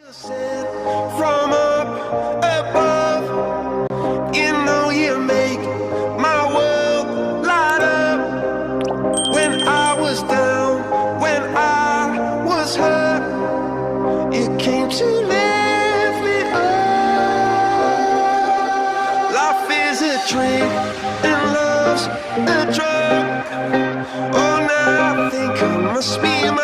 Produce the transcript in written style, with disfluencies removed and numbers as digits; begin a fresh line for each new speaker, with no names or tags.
From up above, you know you make my world light up. When I was down, when I was hurt, you came to lift me up. Life is a drink and love's a drug. Oh, now I think I must be